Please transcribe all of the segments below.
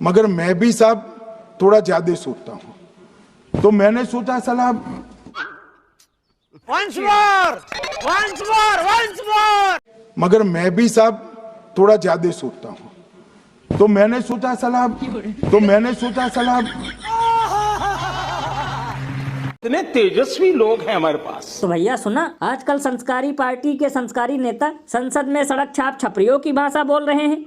मगर मैं भी साहब थोड़ा ज्यादा सोचता हूं, तो मैंने सोचा सलाह मगर मैं भी साहब थोड़ा ज्यादा सोचता हूं, तो मैंने सोचा सलाह इतने तेजस्वी लोग हैं हमारे पास। तो भैया सुना, आजकल संस्कारी पार्टी के संस्कारी नेता संसद में सड़क छाप छपरियों की भाषा बोल रहे हैं।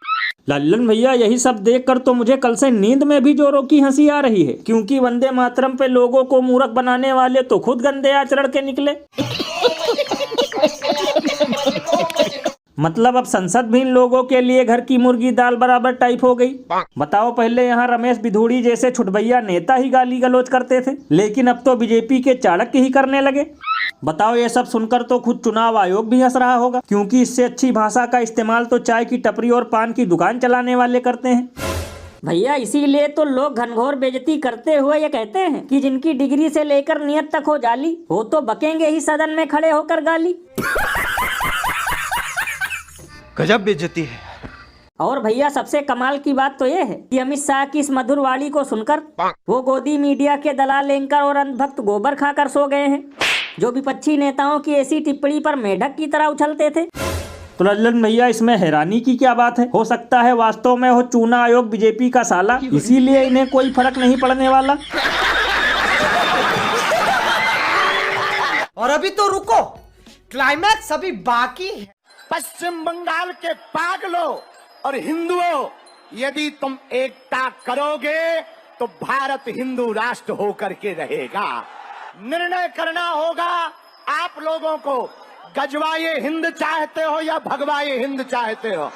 लल्लन भैया, यही सब देखकर तो मुझे कल से नींद में भी जोरों की हंसी आ रही है, क्योंकि वंदे मातरम पे लोगों को मूर्ख बनाने वाले तो खुद गंदे आचरण के निकले। मतलब अब संसद भी इन लोगों के लिए घर की मुर्गी दाल बराबर टाइप हो गई। बताओ, पहले यहाँ रमेश बिधूड़ी जैसे छुटभैया नेता ही गाली गलौज करते थे, लेकिन अब तो बीजेपी के चाणक्य ही करने लगे। बताओ, ये सब सुनकर तो खुद चुनाव आयोग भी हंस रहा होगा, क्योंकि इससे अच्छी भाषा का इस्तेमाल तो चाय की टपरी और पान की दुकान चलाने वाले करते हैं। भैया इसीलिए तो लोग घनघोर बेइज्जती करते हुए ये कहते हैं कि जिनकी डिग्री से लेकर नियत तक हो जाली, वो तो बकेंगे ही सदन में खड़े होकर गाली। गजब बेइज्जती है। और भैया सबसे कमाल की बात तो ये है कि अमित शाह की इस मधुर वाणी को सुनकर वो गोदी मीडिया के दलाल एंकर और अंधभक्त गोबर खाकर सो गए हैं, जो विपक्षी नेताओं की ऐसी टिप्पणी पर मेढक की तरह उछलते थे। तो लल्लन भैया, इसमें हैरानी की क्या बात है? हो सकता है वास्तव में हो चुनाव आयोग बीजेपी का साला, इसीलिए इन्हें कोई फर्क नहीं पड़ने वाला। और अभी तो रुको, क्लाइमैक्स अभी बाकी है। पश्चिम बंगाल के पागलों और हिंदुओं, यदि तुम एकता करोगे तो भारत हिंदू राष्ट्र होकर के रहेगा। निर्णय करना होगा आप लोगों को, गजवाए हिंद चाहते हो या भगवाए हिंद चाहते हो।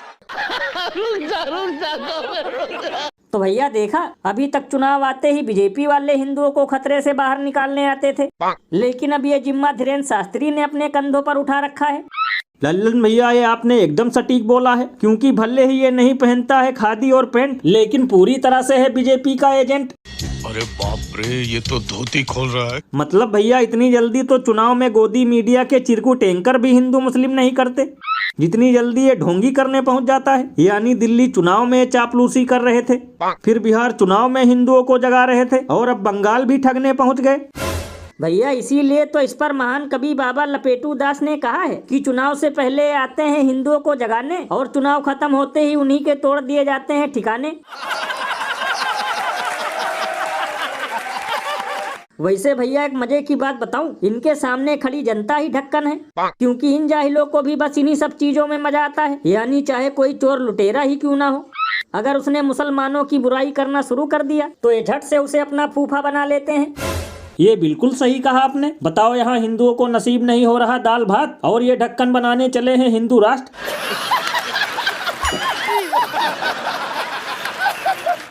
तो भैया देखा, अभी तक चुनाव आते ही बीजेपी वाले हिंदुओं को खतरे से बाहर निकालने आते थे, लेकिन अब ये जिम्मा धीरेन्द्र शास्त्री ने अपने कंधों पर उठा रखा है। लल्लन भैया, ये आपने एकदम सटीक बोला है, क्योंकि भले ही ये नहीं पहनता है खादी और पैंट, लेकिन पूरी तरह से है बीजेपी का एजेंट। अरे बाप रे, ये तो धोती खोल रहा है। मतलब भैया, इतनी जल्दी तो चुनाव में गोदी मीडिया के चिरकुट एंकर भी हिंदू मुस्लिम नहीं करते, जितनी जल्दी ये ढोंगी करने पहुंच जाता है। यानी दिल्ली चुनाव में चापलूसी कर रहे थे, फिर बिहार चुनाव में हिंदुओं को जगा रहे थे, और अब बंगाल भी ठगने पहुंच गए। भैया इसीलिए तो इस पर महान कवि बाबा लपेटू दास ने कहा है कि चुनाव से पहले आते हैं हिंदुओं को जगाने, और चुनाव खत्म होते ही उन्हीं के तोड़ दिए जाते हैं ठिकाने। वैसे भैया एक मजे की बात बताऊं, इनके सामने खड़ी जनता ही ढक्कन है, क्योंकि इन जाहिलों को भी बस इन्हीं सब चीजों में मजा आता है। यानी चाहे कोई चोर लुटेरा ही क्यों ना हो, अगर उसने मुसलमानों की बुराई करना शुरू कर दिया तो ये झट से उसे अपना फूफा बना लेते हैं। ये बिल्कुल सही कहा आपने। बताओ, यहाँ हिंदुओं को नसीब नहीं हो रहा दाल भात, और ये ढक्कन बनाने चले हैं हिंदू राष्ट्र।